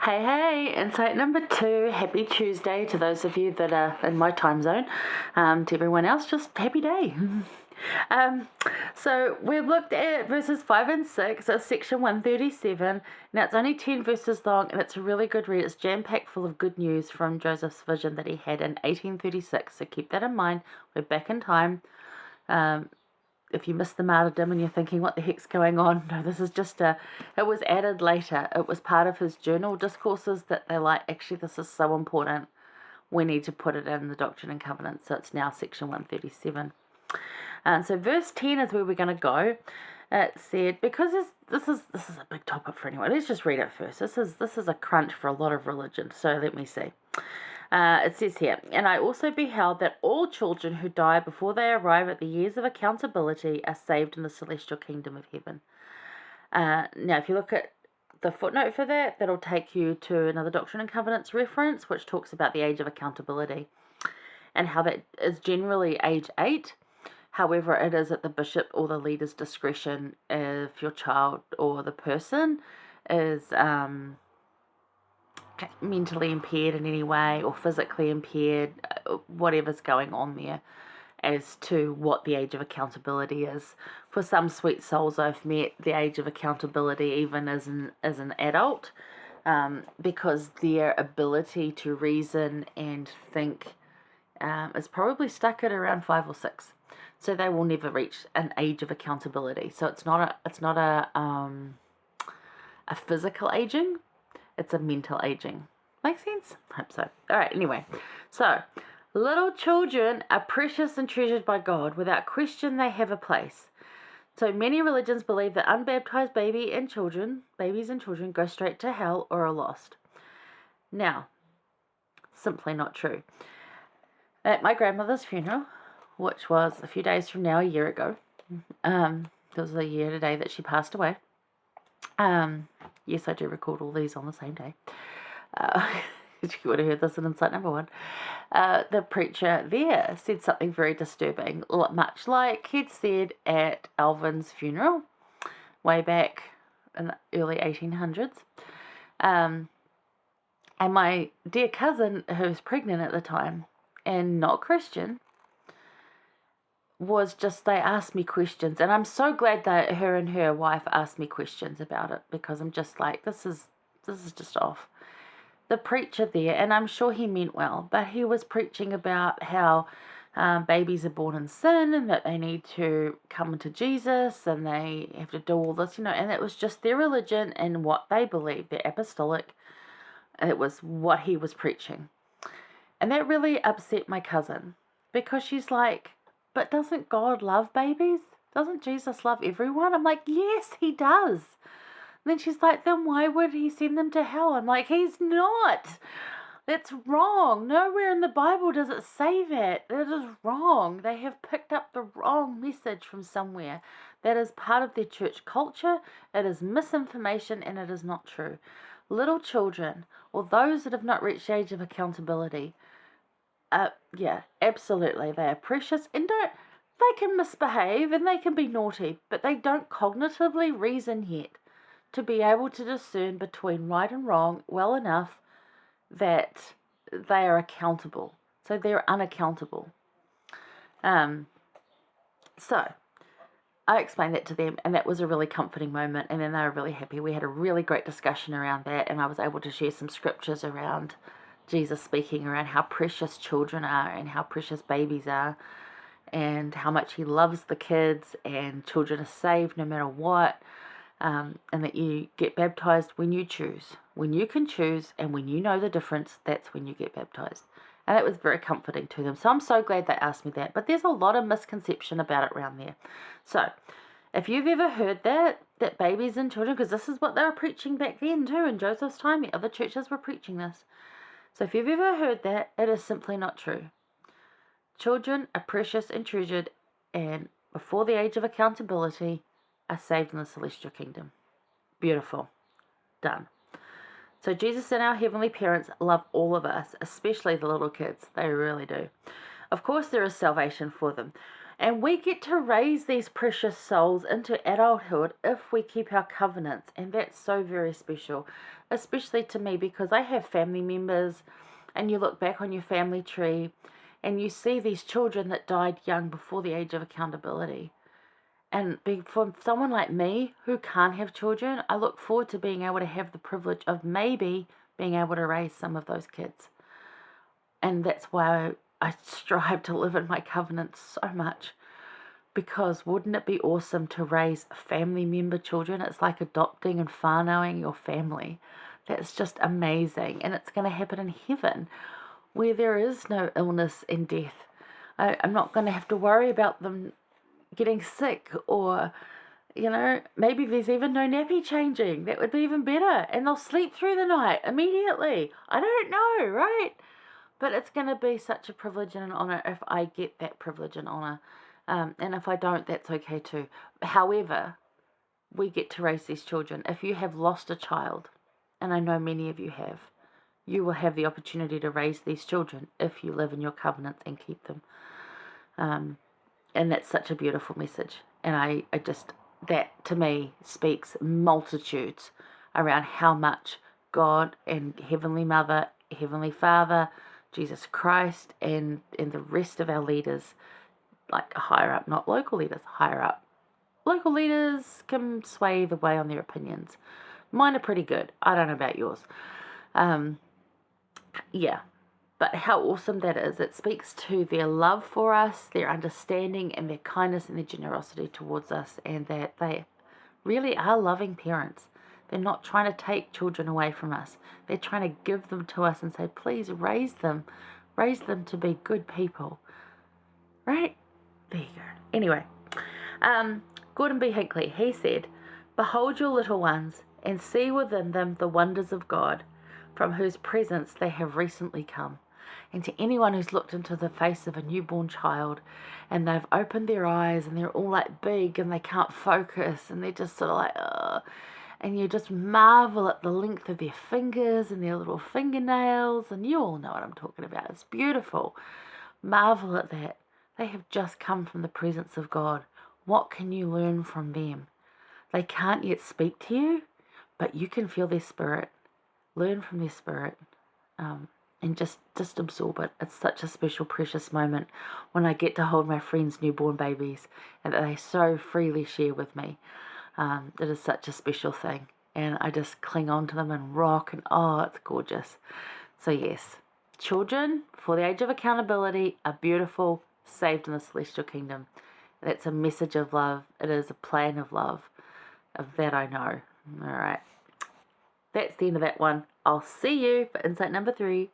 Hey, hey, insight number 2. Happy Tuesday to those of you that are in my time zone. To everyone else, just happy day. So we've looked at verses 5 and 6 of section 137. Now it's only 10 verses long and it's a really good read. It's jam-packed full of good news from Joseph's vision that he had in 1836. So keep that in mind. We're back in time. If you missed the martyrdom and you're thinking, what the heck's going on? No, this is just it was added later. It was part of his journal discourses that they're like, actually, this is so important. We need to put it in the Doctrine and Covenants. So it's now section 137. So verse 10 is where we're going to go. It said, because this is a big topic for anyone. Let's just read it first. This is a crunch for a lot of religion. So let me see. It says here, and I also beheld that all children who die before they arrive at the years of accountability are saved in the celestial kingdom of heaven. Now, if you look at the footnote for that, that'll take you to another Doctrine and Covenants reference, which talks about the age of accountability and how that is generally age 8. However, it is at the bishop or the leader's discretion if your child or the person is mentally impaired in any way or physically impaired, whatever's going on there, as to what the age of accountability is. For some sweet souls I've met, the age of accountability even as an adult, because their ability to reason and think is probably stuck at around 5 or 6. So they will never reach an age of accountability. So it's not a physical aging. It's a mental aging. Make sense? I hope so. All right, anyway. So, little children are precious and treasured by God. Without question, they have a place. So, many religions believe that unbaptized babies and children go straight to hell or are lost. Now, simply not true. At my grandmother's funeral, which was a few days from now, a year ago, it was a year today that she passed away. Yes, I do record all these on the same day. You would have heard this in insight number 1. The preacher there said something very disturbing, much like he'd said at Alvin's funeral way back in the early 1800s. And my dear cousin, who was pregnant at the time and not Christian, was just, they asked me questions, and I'm so glad that her and her wife asked me questions about it, because I'm just like, this is just off. The preacher there, and I'm sure he meant well, but he was preaching about how babies are born in sin and that they need to come to Jesus and they have to do all this, and it was just their religion and what they believed, their apostolic, and it was what he was preaching. And that really upset my cousin, because she's like, but doesn't God love babies? Doesn't Jesus love everyone? I'm like, yes, he does. And then she's like, then why would he send them to hell? I'm like, he's not. That's wrong. Nowhere in the Bible does it say that. That is wrong. They have picked up the wrong message from somewhere. That is part of their church culture. It is misinformation and it is not true. Little children, or those that have not reached the age of accountability, yeah, absolutely. They are precious and they can misbehave and they can be naughty, but they don't cognitively reason yet to be able to discern between right and wrong well enough that they are accountable. So they're unaccountable. So I explained that to them, and that was a really comforting moment, and then they were really happy. We had a really great discussion around that, and I was able to share some scriptures around Jesus speaking around how precious children are and how precious babies are and how much he loves the kids, and children are saved no matter what, and that you get baptized when you choose. When you can choose and when you know the difference, that's when you get baptized. And that was very comforting to them. So I'm so glad they asked me that. But there's a lot of misconception about it around there. So if you've ever heard that babies and children, because this is what they were preaching back then too, in Joseph's time, the other churches were preaching this. So if you've ever heard that, it is simply not true. Children are precious and treasured, and before the age of accountability, are saved in the celestial kingdom. Beautiful. Done. So Jesus and our heavenly parents love all of us, especially the little kids. They really do. Of course, there is salvation for them. And we get to raise these precious souls into adulthood if we keep our covenants. And that's so very special, especially to me, because I have family members, and you look back on your family tree and you see these children that died young before the age of accountability. And for someone like me who can't have children, I look forward to being able to have the privilege of maybe being able to raise some of those kids. And that's why I strive to live in my covenant so much, because wouldn't it be awesome to raise family member children? It's like adopting and whānauing your family. That's just amazing. And it's going to happen in heaven where there is no illness and death. I'm not going to have to worry about them getting sick, or, maybe there's even no nappy changing. That would be even better. And they'll sleep through the night immediately. I don't know, right? But it's going to be such a privilege and an honor if I get that privilege and honor. And if I don't, that's okay too. However, we get to raise these children. If you have lost a child, and I know many of you have, you will have the opportunity to raise these children if you live in your covenants and keep them. And that's such a beautiful message. And I just, that to me speaks multitudes around how much God and Heavenly Mother, Heavenly Father, Jesus Christ, and the rest of our leaders, like higher up, not local leaders, higher up. Local leaders can sway the way on their opinions. Mine are pretty good. I don't know about yours. Yeah. But how awesome that is. It speaks to their love for us, their understanding, and their kindness and their generosity towards us, and that they really are loving parents. They're not trying to take children away from us. They're trying to give them to us and say, please raise them. Raise them to be good people. Right? There you go. Anyway, Gordon B. Hinckley, he said, "Behold your little ones, and see within them the wonders of God, from whose presence they have recently come." And to anyone who's looked into the face of a newborn child and they've opened their eyes and they're all like big and they can't focus and they're just sort of like, ugh, and you just marvel at the length of their fingers and their little fingernails, and you all know what I'm talking about. It's beautiful. Marvel at that. They have just come from the presence of God. What can you learn from them? They can't yet speak to you, but you can feel their spirit. Learn from their spirit. And just absorb it. It's such a special, precious moment when I get to hold my friends' newborn babies and that they so freely share with me. It is such a special thing. And I just cling on to them and rock, and oh, it's gorgeous. So yes, children, for the age of accountability, are beautiful, saved in the celestial kingdom. That's a message of love. It is a plan of love. Of that I know. All right. That's the end of that one. I'll see you for insight number 3.